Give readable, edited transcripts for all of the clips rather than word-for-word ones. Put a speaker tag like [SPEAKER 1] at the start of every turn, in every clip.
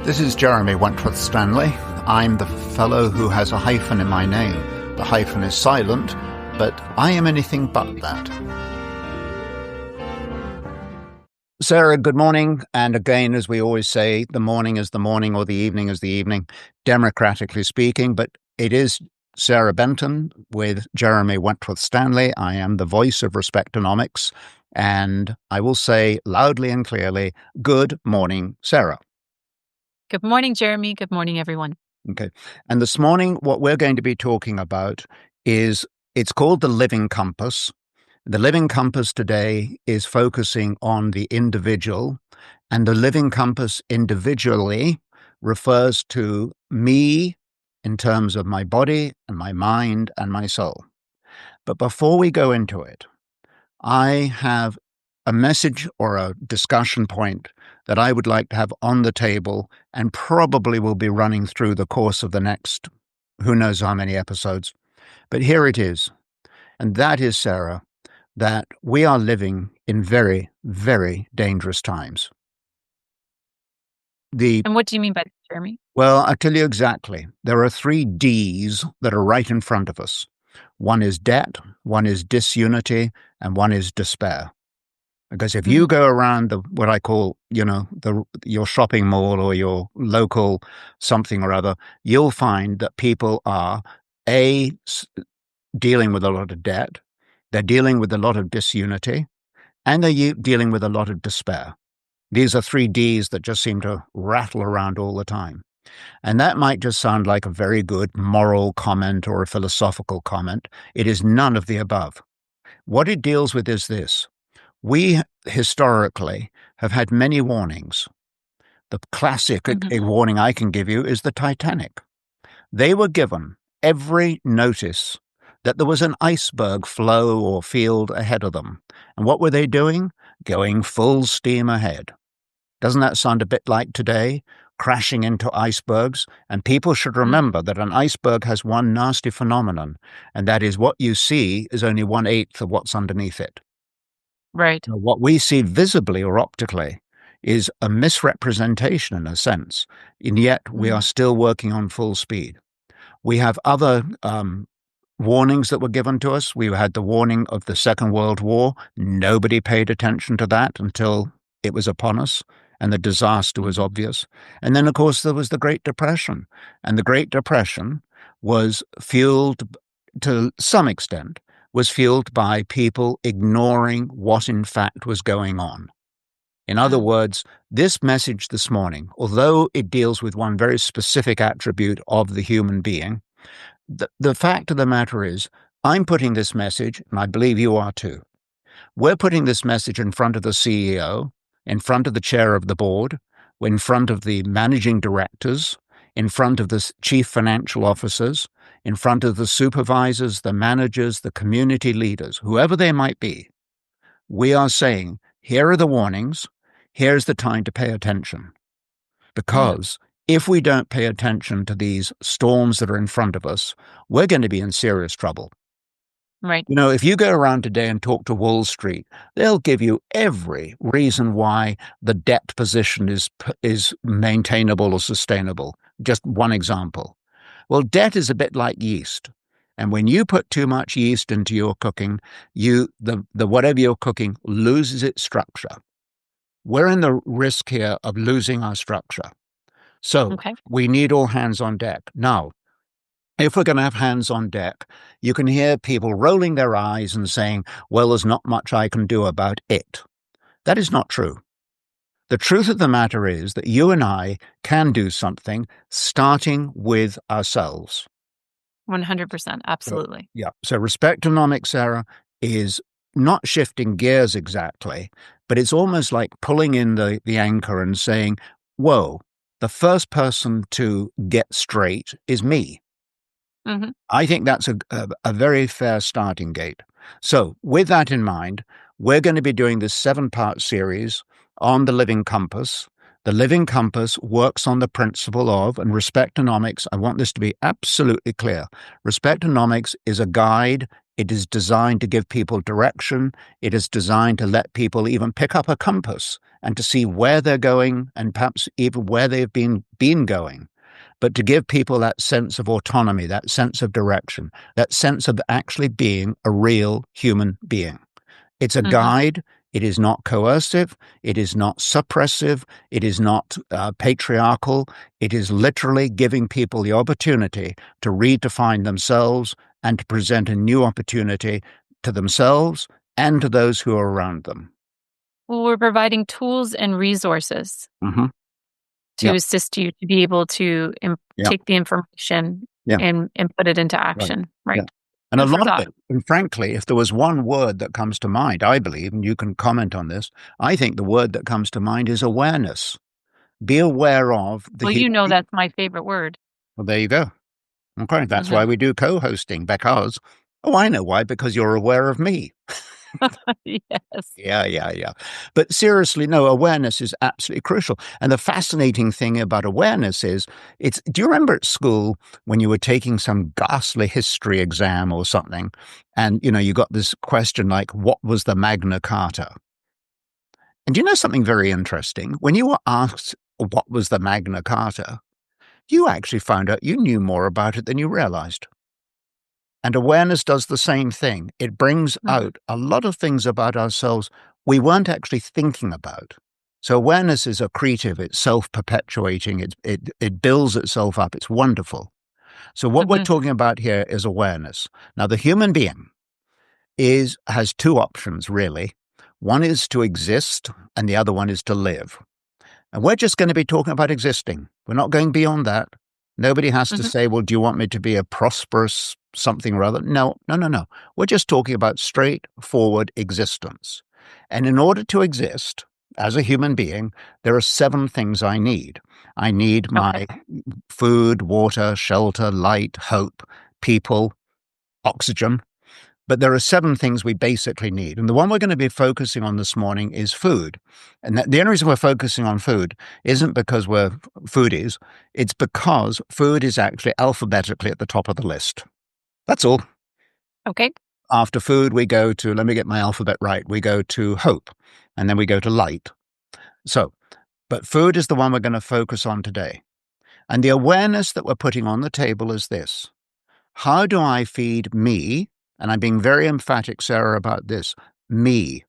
[SPEAKER 1] This is Jeremy Wentworth-Stanley. I'm the fellow who has a hyphen in my name. The hyphen is silent, but I am anything but that. Sarah, good morning. And again, as we always say, the morning is the morning or the evening is the evening, democratically speaking, but it is Sarah Benton with Jeremy Wentworth-Stanley. I am the voice of Respectonomics, and I will say loudly and clearly, good morning, Sarah.
[SPEAKER 2] Good morning, Jeremy. Good morning, everyone.
[SPEAKER 1] Okay. And this morning, what we're going to be talking about is, it's called the Living Compass. The Living Compass today is focusing on the individual, and the Living Compass individually refers to me in terms of my body and my mind and my soul. But before we go into it, I have a message or a discussion point that I would like to have on the table and probably will be running through the course of the next who knows how many episodes. But here it is. And that is, Sarah, that we are living in very, very dangerous times.
[SPEAKER 2] And what do you mean by that, Jeremy?
[SPEAKER 1] Well, I'll tell you exactly. There are 3 Ds that are right in front of us. One is debt, one is disunity, and one is despair. Because if you go around what I call, your shopping mall or your local something or other, you'll find that people are, dealing with a lot of debt, they're dealing with a lot of disunity, and they're dealing with a lot of despair. These are 3 Ds that just seem to rattle around all the time. And that might just sound like a very good moral comment or a philosophical comment. It is none of the above. What it deals with is this. We historically have had many warnings. The classic warning I can give you is the Titanic. They were given every notice that there was an iceberg floe or field ahead of them. And what were they doing? Going full steam ahead. Doesn't that sound a bit like today? Crashing into icebergs? And people should remember that an iceberg has one nasty phenomenon, and that is what you see is only 1/8 of what's underneath it.
[SPEAKER 2] Right.
[SPEAKER 1] Now, what we see visibly or optically is a misrepresentation in a sense, and yet we are still working on full speed. We have other warnings that were given to us. We had the warning of the Second World War. Nobody paid attention to that until it was upon us, and the disaster was obvious. And then, of course, there was the Great Depression, and the Great Depression was fueled, to some extent, by people ignoring what in fact was going on. In other words, this message this morning, although it deals with one very specific attribute of the human being, the fact of the matter is, I'm putting this message, and I believe you are too. We're putting this message in front of the CEO, in front of the chair of the board, in front of the managing directors, in front of the chief financial officers, in front of the supervisors, the managers, the community leaders, whoever they might be. We are saying, here are the warnings, here's the time to pay attention. Because if we don't pay attention to these storms that are in front of us, we're going to be in serious trouble.
[SPEAKER 2] Right.
[SPEAKER 1] If you go around today and talk to Wall Street, they'll give you every reason why the debt position is maintainable or sustainable. Just one example. Well, debt is a bit like yeast. And when you put too much yeast into your cooking, the whatever you're cooking loses its structure. We're in the risk here of losing our structure. So we need all hands on deck. Now, if we're going to have hands on deck, you can hear people rolling their eyes and saying, well, there's not much I can do about it. That is not true. The truth of the matter is that you and I can do something, starting with ourselves.
[SPEAKER 2] 100%. Absolutely.
[SPEAKER 1] So Respectonomics, Sarah, is not shifting gears exactly, but it's almost like pulling in the anchor and saying, whoa, the first person to get straight is me. I think that's a very fair starting gate. So with that in mind, we're going to be doing this 7-part series on the Living Compass. The Living Compass works on the principle of, and Respectonomics, I want this to be absolutely clear, Respectonomics is a guide. It is designed to give people direction. It is designed to let people even pick up a compass and to see where they're going and perhaps even where they've been going, but to give people that sense of autonomy, that sense of direction, that sense of actually being a real human being. It's a
[SPEAKER 2] Hmm.
[SPEAKER 1] guide. It is not coercive. It is not suppressive. It is not patriarchal. It is literally giving people the opportunity to redefine themselves and to present a new opportunity to themselves and to those who are around them.
[SPEAKER 2] Well, we're providing tools and resources
[SPEAKER 1] Mm-hmm.
[SPEAKER 2] to
[SPEAKER 1] Yeah,
[SPEAKER 2] assist you to be able to
[SPEAKER 1] yeah,
[SPEAKER 2] take the information
[SPEAKER 1] yeah,
[SPEAKER 2] and put it into
[SPEAKER 1] right.
[SPEAKER 2] action.
[SPEAKER 1] Yeah.
[SPEAKER 2] Right.
[SPEAKER 1] And a
[SPEAKER 2] Food for
[SPEAKER 1] lot of
[SPEAKER 2] thought.
[SPEAKER 1] it, and frankly, if there was one word that comes to mind, I believe, and you can comment on this, I think the word that comes to mind is awareness. Be aware of the
[SPEAKER 2] Well,
[SPEAKER 1] human being.
[SPEAKER 2] that's my favorite word.
[SPEAKER 1] Well, there you go. Okay, that's
[SPEAKER 2] Hmm.
[SPEAKER 1] why we do co-hosting, because, oh, I know why, because you're aware of me.
[SPEAKER 2] Yes.
[SPEAKER 1] Yeah, yeah, yeah. But seriously, no, awareness is absolutely crucial. And the fascinating thing about awareness is do you remember at school when you were taking some ghastly history exam or something, and, you got this question like, what was the Magna Carta? And do you know something very interesting? When you were asked what was the Magna Carta, you actually found out you knew more about it than you realized. And awareness does the same thing. It brings
[SPEAKER 2] Hmm.
[SPEAKER 1] out a lot of things about ourselves we weren't actually thinking about. So awareness is accretive, it's self-perpetuating, it builds itself up, it's wonderful. So what we're
[SPEAKER 2] Hmm.
[SPEAKER 1] talking about here is awareness. Now the human being has two options really. One is to exist and the other one is to live. And we're just going to be talking about existing. We're not going beyond that. Nobody has to
[SPEAKER 2] Hmm.
[SPEAKER 1] say, well, do you want me to be a prosperous something or other? No, no, no, no. We're just talking about straightforward existence. And in order to exist as a human being, there are 7 things I need. I need
[SPEAKER 2] Okay.
[SPEAKER 1] my food, water, shelter, light, hope, people, oxygen. But there are 7 things we basically need. And the one we're going to be focusing on this morning is food. And the only reason we're focusing on food isn't because we're foodies. It's because food is actually alphabetically at the top of the list. That's all.
[SPEAKER 2] Okay.
[SPEAKER 1] After food, we go to, let me get my alphabet right, we go to hope, and then we go to light. So, but food is the one we're going to focus on today. And the awareness that we're putting on the table is this. How do I feed me? And I'm being very emphatic, Sarah, about this. Me.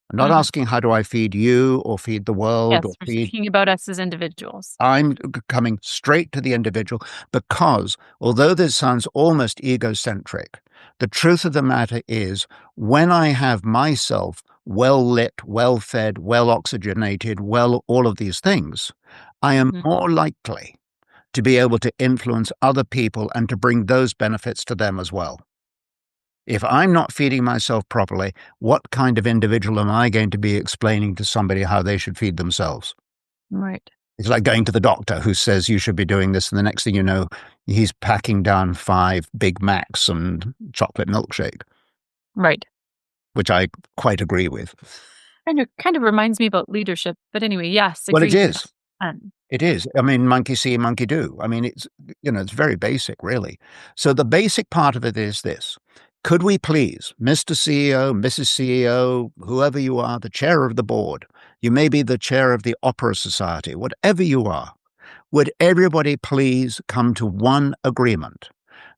[SPEAKER 1] I'm not
[SPEAKER 2] Hmm.
[SPEAKER 1] asking how do I feed you or feed the world or
[SPEAKER 2] Yes. We're
[SPEAKER 1] feed.
[SPEAKER 2] speaking about us as individuals.
[SPEAKER 1] I'm coming straight to the individual because although this sounds almost egocentric, the truth of the matter is when I have myself well lit, well fed, well oxygenated, well, all of these things, I am
[SPEAKER 2] Hmm.
[SPEAKER 1] more likely to be able to influence other people and to bring those benefits to them as well. If I'm not feeding myself properly, what kind of individual am I going to be explaining to somebody how they should feed themselves?
[SPEAKER 2] Right.
[SPEAKER 1] It's like going to the doctor who says you should be doing this, and the next thing you know, he's packing down 5 Big Macs and chocolate milkshake,
[SPEAKER 2] Right.
[SPEAKER 1] which I quite agree with.
[SPEAKER 2] Kind of reminds me about leadership. But anyway, yes,
[SPEAKER 1] Well, it
[SPEAKER 2] agreed.
[SPEAKER 1] is. It is. I mean, monkey see, monkey do. I mean, it's very basic, really. So the basic part of it is this. Could we please, Mr. CEO, Mrs. CEO, whoever you are, the chair of the board, you may be the chair of the Opera Society, whatever you are, would everybody please come to one agreement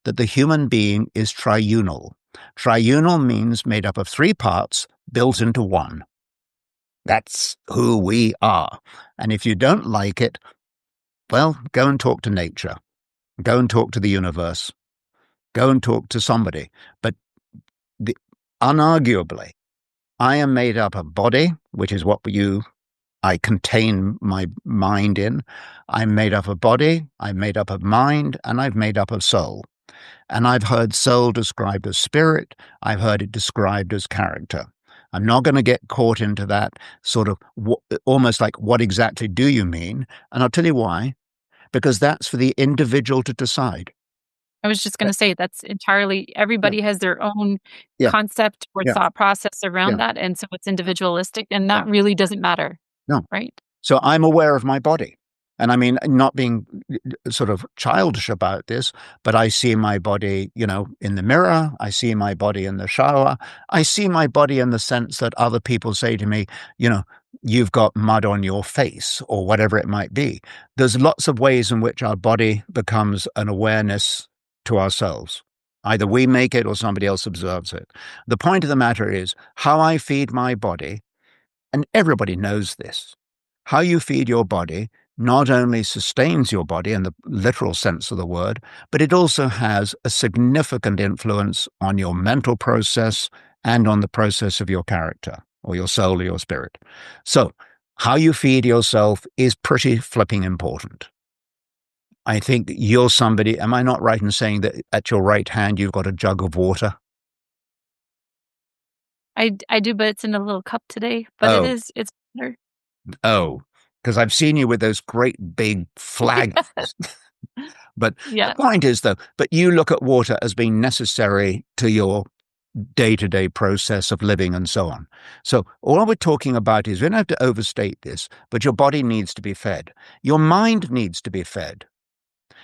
[SPEAKER 1] that the human being is triunal? Triunal means made up of 3 parts built into one. That's who we are. And if you don't like it, well, go and talk to nature. Go and talk to the universe. Go and talk to somebody. But the, unarguably, I am made up of body, which is what I contain my mind in. I'm made up of body, I'm made up of mind, and I've made up of soul. And I've heard soul described as spirit. I've heard it described as character. I'm not going to get caught into that sort of almost like, what exactly do you mean? And I'll tell you why. Because that's for the individual to decide.
[SPEAKER 2] I was just going
[SPEAKER 1] Yeah,
[SPEAKER 2] to say that's entirely
[SPEAKER 1] yeah,
[SPEAKER 2] everybody has their own
[SPEAKER 1] yeah,
[SPEAKER 2] concept or
[SPEAKER 1] yeah,
[SPEAKER 2] thought process around
[SPEAKER 1] yeah,
[SPEAKER 2] that. And so it's individualistic and
[SPEAKER 1] yeah.
[SPEAKER 2] that really doesn't matter.
[SPEAKER 1] No.
[SPEAKER 2] Right.
[SPEAKER 1] So I'm aware of my body. And I mean, not being sort of childish about this, but I see my body, in the mirror. I see my body in the shower. I see my body in the sense that other people say to me, you've got mud on your face or whatever it might be. There's lots of ways in which our body becomes an awareness to ourselves. Either we make it or somebody else observes it. The point of the matter is how I feed my body, and everybody knows this. How you feed your body not only sustains your body in the literal sense of the word, but it also has a significant influence on your mental process and on the process of your character or your soul or your spirit. So, how you feed yourself is pretty flipping important. I think you're somebody, am I not right in saying that at your right hand you've got a jug of water?
[SPEAKER 2] I do, but it's in a little cup today, but
[SPEAKER 1] Oh,
[SPEAKER 2] it's better.
[SPEAKER 1] oh, because I've seen you with those great big flagons. But the
[SPEAKER 2] Yeah.
[SPEAKER 1] point is, though, but you look at water as being necessary to your day-to-day process of living and so on. So all we're talking about is we don't have to overstate this, but your body needs to be fed. Your mind needs to be fed.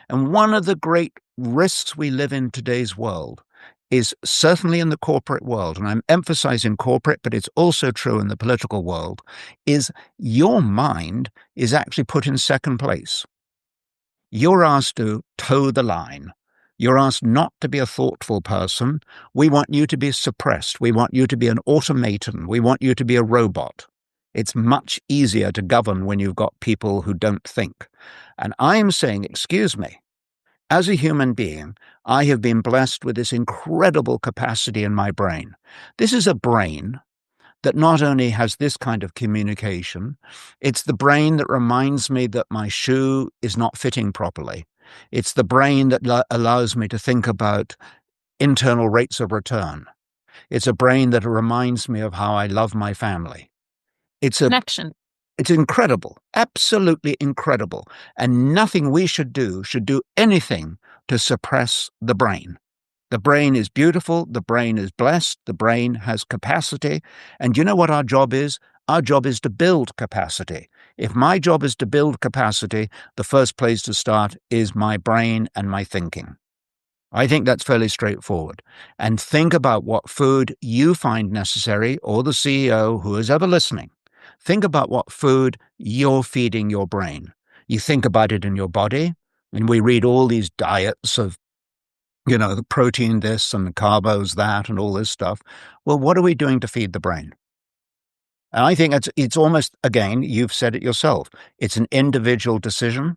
[SPEAKER 1] And one of the great risks we live in today's world is certainly in the corporate world, and I'm emphasizing corporate, but it's also true in the political world, is your mind is actually put in second place. You're asked to toe the line. You're asked not to be a thoughtful person. We want you to be suppressed. We want you to be an automaton. We want you to be a robot. It's much easier to govern when you've got people who don't think. And I'm saying, excuse me, as a human being, I have been blessed with this incredible capacity in my brain. This is a brain that not only has this kind of communication, it's the brain that reminds me that my shoe is not fitting properly. It's the brain that allows me to think about internal rates of return. It's a brain that reminds me of how I love my family. It's a
[SPEAKER 2] Connection.
[SPEAKER 1] it's incredible, absolutely incredible. And nothing we should do anything to suppress the brain. The brain is beautiful. The brain is blessed. The brain has capacity. And you know what our job is? Our job is to build capacity. If my job is to build capacity, the first place to start is my brain and my thinking. I think that's fairly straightforward. And think about what food you find necessary, or the CEO who is ever listening. Think about what food you're feeding your brain. You think about it in your body, and we read all these diets of the protein this and the carbos that and all this stuff. Well, what are we doing to feed the brain? And I think it's almost, again, you've said it yourself, it's an individual decision,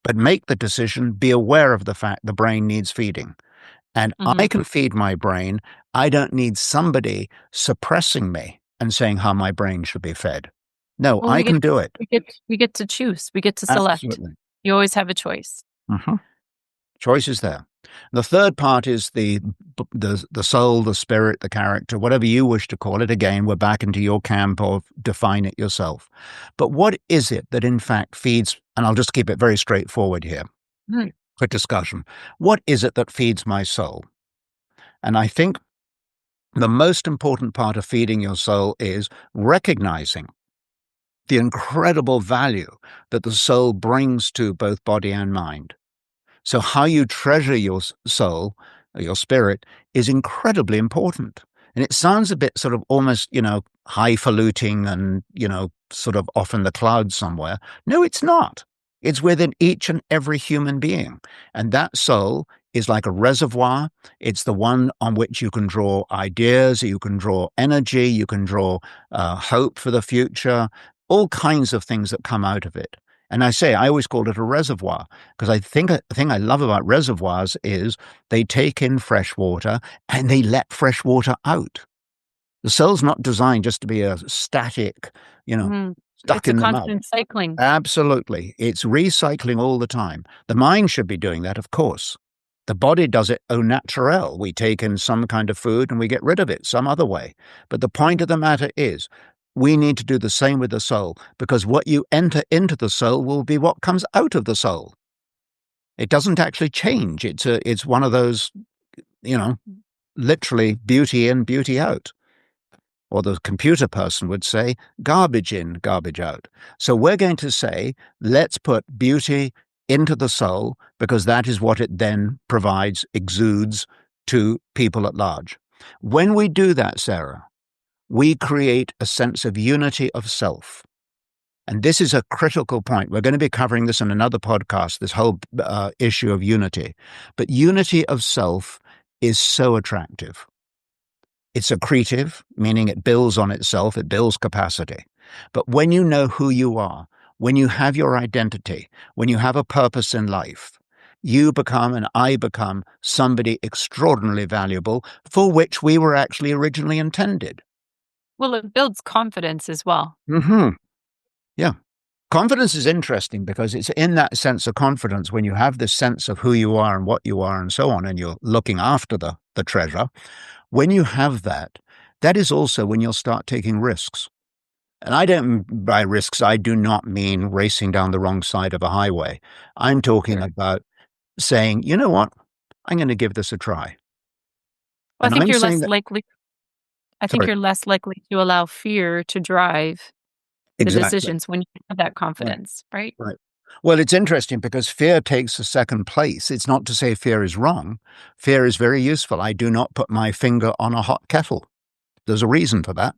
[SPEAKER 1] but make the decision, be aware of the fact the brain needs feeding. And
[SPEAKER 2] Hmm.
[SPEAKER 1] I can feed my brain. I don't need somebody suppressing me and saying how my brain should be fed. No,
[SPEAKER 2] Well,
[SPEAKER 1] I can do it.
[SPEAKER 2] we get to choose. We get to select.
[SPEAKER 1] Absolutely.
[SPEAKER 2] You always have a choice.
[SPEAKER 1] Mhm. Choice is there. The third part is the soul, the spirit, the character, whatever you wish to call it. Again, we're back into your camp of define it yourself. But what is it that in fact feeds, and I'll just keep it very straightforward here,
[SPEAKER 2] Hmm.
[SPEAKER 1] quick discussion. What is it that feeds my soul? And I think the most important part of feeding your soul is recognizing the incredible value that the soul brings to both body and mind. So how you treasure your soul, or your spirit, is incredibly important. And it sounds a bit sort of almost, highfalutin and, sort of off in the clouds somewhere. No, it's not. It's within each and every human being. And that soul is like a reservoir. It's the one on which you can draw ideas, you can draw energy, you can draw hope for the future, all kinds of things that come out of it. And I always called it a reservoir because I think the thing I love about reservoirs is they take in fresh water and they let fresh water out. The cell's not designed just to be a static,
[SPEAKER 2] Hmm.
[SPEAKER 1] stuck
[SPEAKER 2] It's a
[SPEAKER 1] in the mud.
[SPEAKER 2] constant cycling.
[SPEAKER 1] Absolutely. It's recycling all the time. The mind should be doing that, of course. The body does it au naturel. We take in some kind of food and we get rid of it some other way. But the point of the matter is, we need to do the same with the soul because what you enter into the soul will be what comes out of the soul. It doesn't actually change. It's one of those, you know, literally beauty in, beauty out. Or the computer person would say, garbage in, garbage out. So we're going to say, let's put beauty into the soul because that is what it then provides, exudes to people at large. When we do that, Sarah, we create a sense of unity of self. And this is a critical point. We're going to be covering this in another podcast, this whole issue of unity. But unity of self is so attractive. It's accretive, meaning it builds on itself, it builds capacity. But when you know who you are, when you have your identity, when you have a purpose in life, you become and I become somebody extraordinarily valuable for which we were actually originally intended.
[SPEAKER 2] Well, it builds confidence as well.
[SPEAKER 1] Mm-hmm. Yeah. Confidence is interesting because it's in that sense of confidence when you have this sense of who you are and what you are and so on, and you're looking after the treasure. When you have that, that is also when you'll start taking risks. And I don't, by risks, I do not mean racing down the wrong side of a highway. I'm talking
[SPEAKER 2] Sure.
[SPEAKER 1] about saying, you know what, I'm going to give this a try.
[SPEAKER 2] Well,
[SPEAKER 1] And I'm saying that,
[SPEAKER 2] I think
[SPEAKER 1] sorry,
[SPEAKER 2] you're less likely to allow fear to drive the
[SPEAKER 1] exactly.
[SPEAKER 2] decisions when you have that
[SPEAKER 1] Right,
[SPEAKER 2] confidence, right?
[SPEAKER 1] right. Well, it's interesting because fear takes a second place. It's not to say fear is wrong. Fear is very useful. I do not put my finger on a hot kettle. There's a reason for that.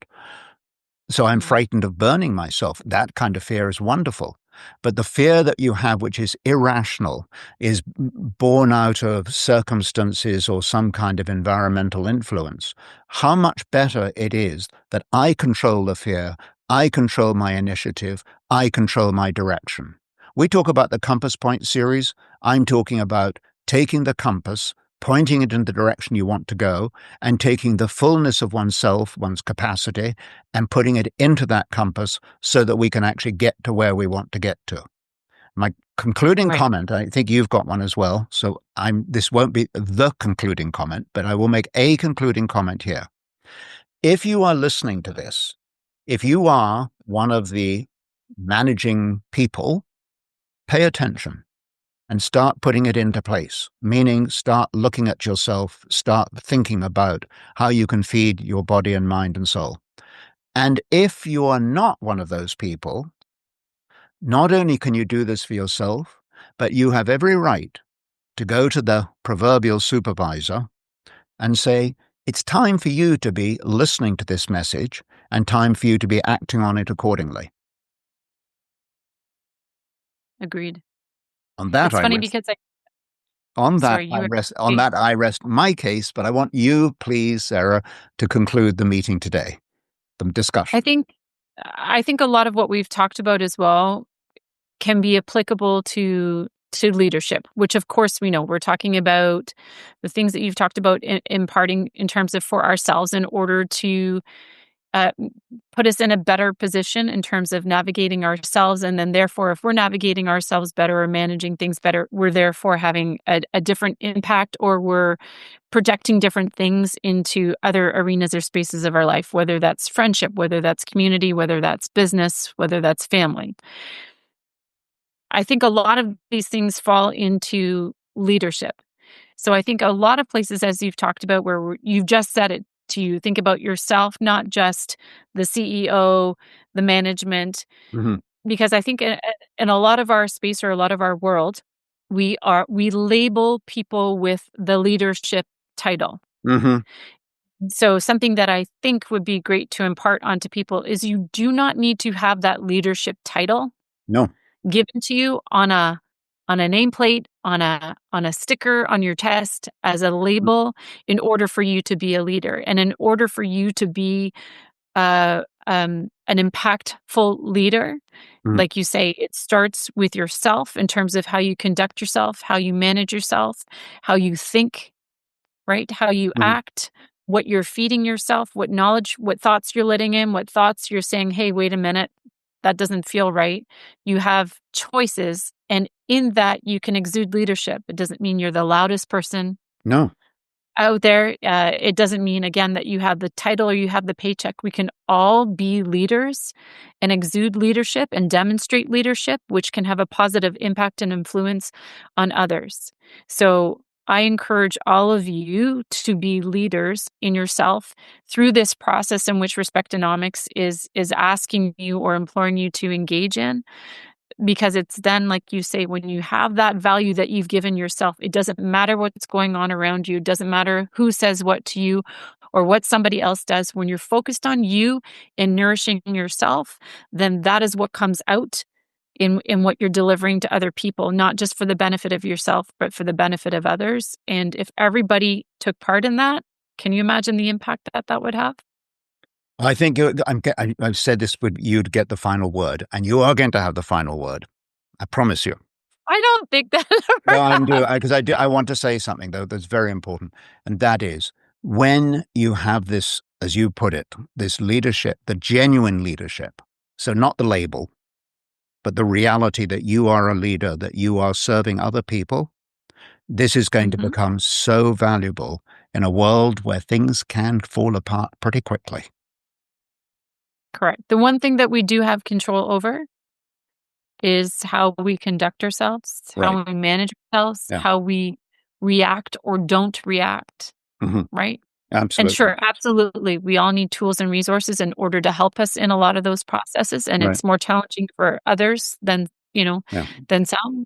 [SPEAKER 1] So I'm
[SPEAKER 2] Mhm.
[SPEAKER 1] frightened of burning myself. That kind of fear is wonderful. But the fear that you have, which is irrational, is born out of circumstances or some kind of environmental influence. How much better it is that I control the fear, I control my initiative, I control my direction. We talk about the Compass Point series. I'm talking about taking the compass, pointing it in the direction you want to go, and taking the fullness of oneself, one's capacity, and putting it into that compass so that we can actually get to where we want to get to. My concluding
[SPEAKER 2] Right.
[SPEAKER 1] comment, I think you've got one as well. So this won't be the concluding comment, but I will make a concluding comment here. If you are listening to this, if you are one of the managing people, pay attention and start putting it into place, meaning start looking at yourself, start thinking about how you can feed your body and mind and soul. And if you are not one of those people, not only can you do this for yourself, but you have every right to go to the proverbial supervisor and say, it's time for you to be listening to this message and time for you to be acting on it accordingly.
[SPEAKER 2] Agreed.
[SPEAKER 1] On that
[SPEAKER 2] It's
[SPEAKER 1] I
[SPEAKER 2] funny
[SPEAKER 1] rest.
[SPEAKER 2] because
[SPEAKER 1] On that
[SPEAKER 2] sorry, you
[SPEAKER 1] I
[SPEAKER 2] were
[SPEAKER 1] rest. On that I rest my case. But I want you, please, Sarah, to conclude the meeting today, the
[SPEAKER 2] I
[SPEAKER 1] discussion.
[SPEAKER 2] think I think a lot of what we've talked about as well can be applicable to leadership, which of course we know we're talking about the things that you've talked about imparting in terms of for ourselves in order to uh, put us in a better position in terms of navigating ourselves. And then, therefore, if we're navigating ourselves better or managing things better, we're therefore having a different impact or we're projecting different things into other arenas or spaces of our life, whether that's friendship, whether that's community, whether that's business, whether that's family. I think a lot of these things fall into leadership. So I think a lot of places, as you've talked about, where you've just said it to think about yourself, not just the CEO, the management,
[SPEAKER 1] Hmm.
[SPEAKER 2] because I think in a lot of our space or a lot of our world, we label people with the leadership title.
[SPEAKER 1] Hmm.
[SPEAKER 2] So something that I think would be great to impart onto people is you do not need to have that leadership title
[SPEAKER 1] No.
[SPEAKER 2] given to you on a nameplate, on a sticker on your chest as a label in order for you to be a leader. And in order for you to be an impactful leader,
[SPEAKER 1] Mm-hmm.
[SPEAKER 2] like you say, it starts with yourself in terms of how you conduct yourself, how you manage yourself, how you think, right? How you act, what you're feeding yourself, what knowledge, what thoughts you're letting in, what thoughts you're saying, hey, wait a minute, that doesn't feel right. You have choices. And in that, you can exude leadership. It doesn't mean you're the loudest person
[SPEAKER 1] No.
[SPEAKER 2] out there. It doesn't mean, again, that you have the title or you have the paycheck. We can all be leaders and exude leadership and demonstrate leadership, which can have a positive impact and influence on others. So I encourage all of you to be leaders in yourself through this process in which Respectonomics is asking you or imploring you to engage in. because it's then, like you say, when you have that value that you've given yourself, it doesn't matter what's going on around you. It doesn't matter who says what to you or what somebody else does. When you're focused on you and nourishing yourself, then that is what comes out in what you're delivering to other people, not just for the benefit of yourself, but for the benefit of others. And if everybody took part in that, can you imagine the impact that that would have?
[SPEAKER 1] I think I've said this, but you'd get the final word, and you are going to have the final word. I promise you.
[SPEAKER 2] I don't think that
[SPEAKER 1] No,
[SPEAKER 2] ever
[SPEAKER 1] I do
[SPEAKER 2] happened.
[SPEAKER 1] because I do. I want to say something though that's very important, and that is when you have this, as you put it, this leadership, the genuine leadership. So not the label, but the reality that you are a leader, that you are serving other people. This is going to
[SPEAKER 2] Mhm.
[SPEAKER 1] become so valuable in a world where things can fall apart pretty quickly.
[SPEAKER 2] Correct. The one thing that we do have control over is how we conduct ourselves,
[SPEAKER 1] Right.
[SPEAKER 2] how we manage ourselves,
[SPEAKER 1] Yeah.
[SPEAKER 2] how we react or don't react,
[SPEAKER 1] Hmm.
[SPEAKER 2] right? And
[SPEAKER 1] Absolutely.
[SPEAKER 2] sure, absolutely, we all need tools and resources in order to help us in a lot of those processes, and
[SPEAKER 1] Right.
[SPEAKER 2] it's more challenging for others than,
[SPEAKER 1] Yeah.
[SPEAKER 2] than some.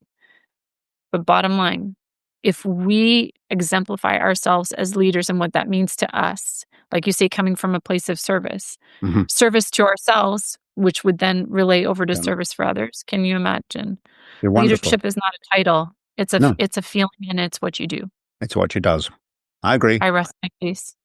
[SPEAKER 2] But bottom line, if we exemplify ourselves as leaders and what that means to us, like you say, coming from a place of service,
[SPEAKER 1] Hmm.
[SPEAKER 2] service to ourselves, which would then relay over to
[SPEAKER 1] Yeah.
[SPEAKER 2] service for others. Can you imagine?
[SPEAKER 1] You're wonderful.
[SPEAKER 2] Leadership is not a title.
[SPEAKER 1] No,
[SPEAKER 2] It's a feeling and it's what you do.
[SPEAKER 1] it's what she does. I agree.
[SPEAKER 2] I rest my case.